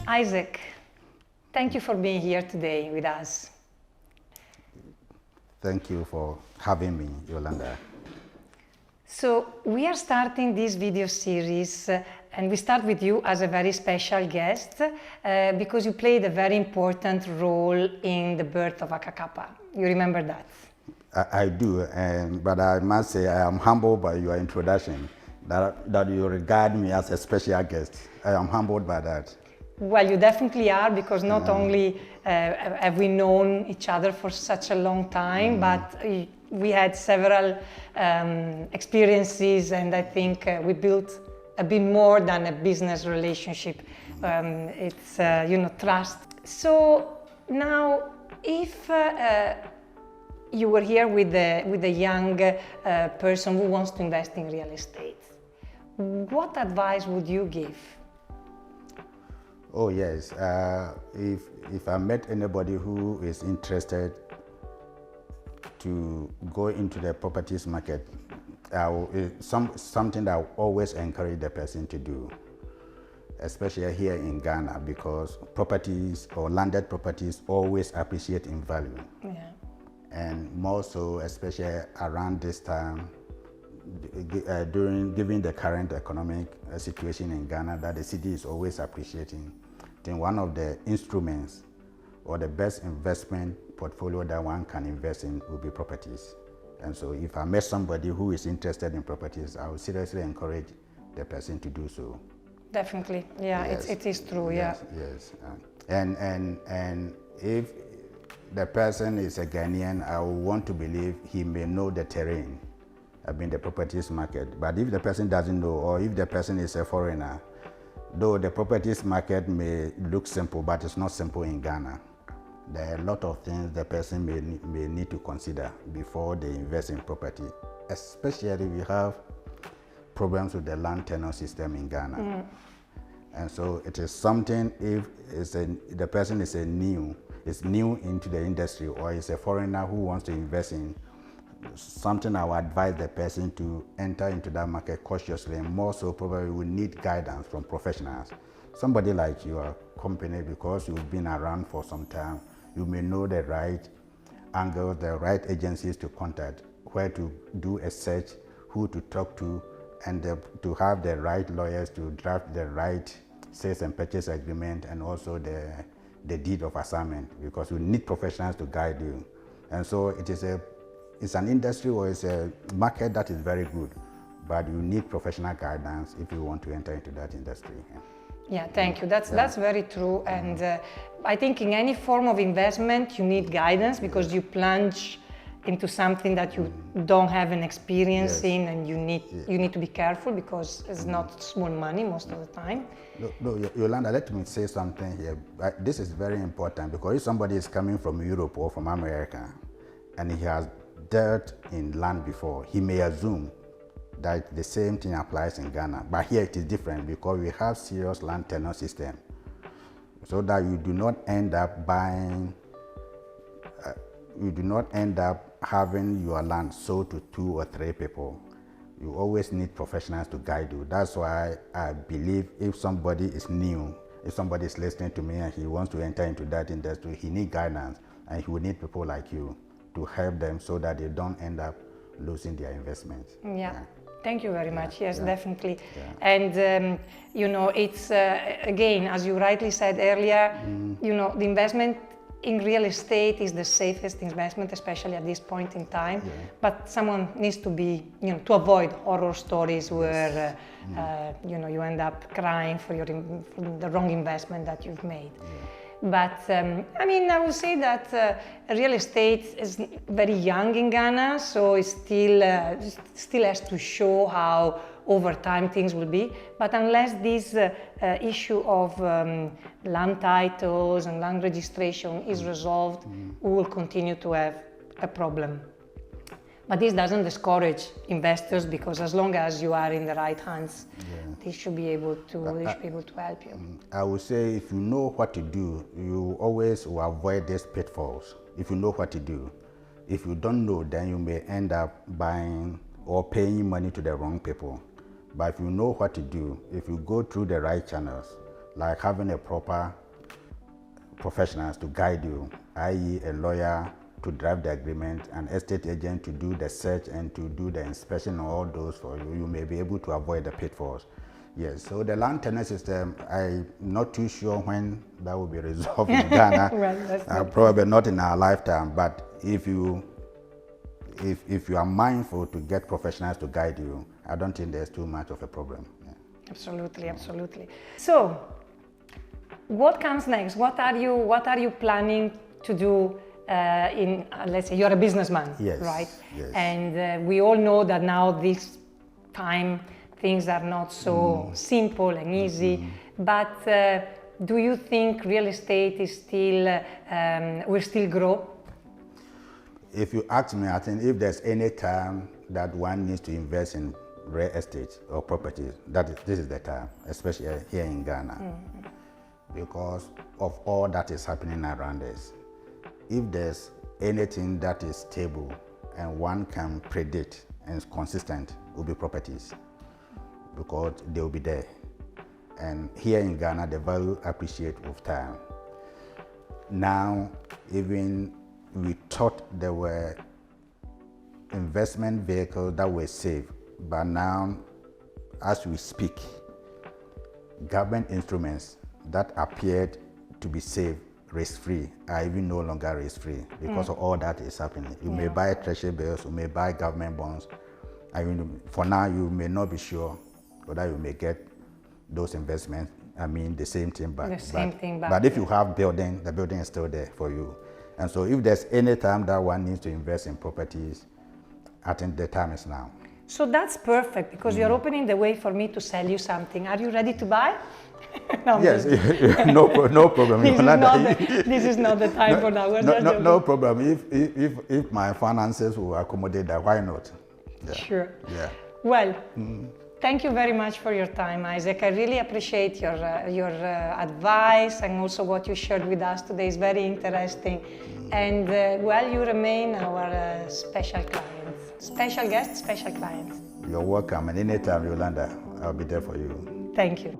Isaac, thank you for being here today with us. Thank you for having me, Jolanda. So we are starting this video series and we start with you as a very special guest because you played a very important role in the birth of Akka Kappa. You remember that? I do, but I must say I am humbled by your introduction, that you regard me as a special guest. I am humbled by that. Well, you definitely are, because not only have we known each other for such a long time, but we had several experiences, and I think we built a bit more than a business relationship. It's trust. So now, if you were here with a young person who wants to invest in real estate, what advice would you give? Oh yes, if I met anybody who is interested to go into the properties market, something that I always encourage the person to do, especially here in Ghana, because properties or landed properties always appreciate in value. Yeah. And more so, especially around this time, given the current economic situation in Ghana, that the city is always appreciating. I think one of the instruments or the best investment portfolio that one can invest in will be properties. And so if I met somebody who is interested in properties, I would seriously encourage the person to do so. Definitely, yeah, yes. It is true, yes, yeah. Yes, and if the person is a Ghanaian, I would want to believe he may know the terrain, the properties market. But if the person doesn't know, or if the person is a foreigner, though the properties market may look simple, but it's not simple in Ghana. There are a lot of things the person may need to consider before they invest in property, especially we have problems with the land tenure system in Ghana. And so it is something, if the person is new into the industry, or is a foreigner who wants to invest in, something I would advise the person to enter into that market cautiously, and more so probably will need guidance from professionals. Somebody like your company, because you've been around for some time, you may know the right angles, the right agencies to contact, where to do a search, who to talk to, and to have the right lawyers to draft the right sales and purchase agreement, and also the deed of assignment, because you need professionals to guide you. And so it's an industry, or it's a market that is very good, but you need professional guidance if you want to enter into that industry. Yeah, thank you. That's very true. And I think in any form of investment, you need guidance, because you plunge into something that you don't have an experience in, and you need to be careful, because it's not small money most of the time. No, Jolanda, let me say something here. This is very important, because if somebody is coming from Europe or from America, and he has dealt in land before, he may assume that the same thing applies in Ghana. But here it is different, because we have serious land tenure system, so that you do not end up buying, you do not end up having your land sold to 2 or 3 people. You always need professionals to guide you. That's why I believe if somebody is new, if somebody is listening to me and he wants to enter into that industry, he needs guidance, and he will need people like you to help them, so that they don't end up losing their investments. Yeah. Thank you very much. Yes, definitely. Yeah. And it's again, as you rightly said earlier, the investment in real estate is the safest investment, especially at this point in time. Yeah. But someone needs to be, to avoid horror stories where you end up crying for the wrong investment that you've made. Yeah. But I would say that real estate is very young in Ghana, so it still has to show how over time things will be. But unless this issue of land titles and land registration is resolved, we will continue to have a problem. But this doesn't discourage investors, because as long as you are in the right hands, they should be able to help you. I would say if you know what to do, you always will avoid these pitfalls. If you know what to do. If you don't know, then you may end up buying or paying money to the wrong people. But if you know what to do, if you go through the right channels, like having a proper professionals to guide you, i.e. a lawyer to draft the agreement, an estate agent to do the search and to do the inspection, all those for you, you may be able to avoid the pitfalls. Yes, so the land tenure system, I'm not too sure when that will be resolved in Ghana. Well, probably not in our lifetime, but if you are mindful to get professionals to guide you, I don't think there's too much of a problem. Yeah. Absolutely, absolutely. So, what comes next? What are you planning to do? Let's say you're a businessman, yes, right? Yes. And we all know that now this time things are not so simple and easy. But do you think real estate is still will still grow? If you ask me, I think if there's any time that one needs to invest in real estate or properties, this is the time, especially here in Ghana, because of all that is happening around us. If there's anything that is stable and one can predict and is consistent, it will be properties, because they will be there. And here in Ghana, the value appreciates with time. Now, even we thought there were investment vehicles that were safe, but now, as we speak, government instruments that appeared to be safe, risk-free, are even no longer risk-free because of all that is happening. You may buy treasury bills, you may buy government bonds. I mean, for now, you may not be sure whether you may get those investments. I mean, the same thing back. But if you have building, the building is still there for you. And so if there's any time that one needs to invest in properties, I think the time is now. So that's perfect, because you're opening the way for me to sell you something. Are you ready to buy? No, yes, no problem. This is not the time for that. No problem. If my finances will accommodate that, why not? Yeah. Sure. Yeah. Well, thank you very much for your time, Isaac. I really appreciate your advice, and also what you shared with us today is very interesting. And well, you remain our special client, special guest, special client. You're welcome, and anytime, Jolanda, I'll be there for you. Thank you.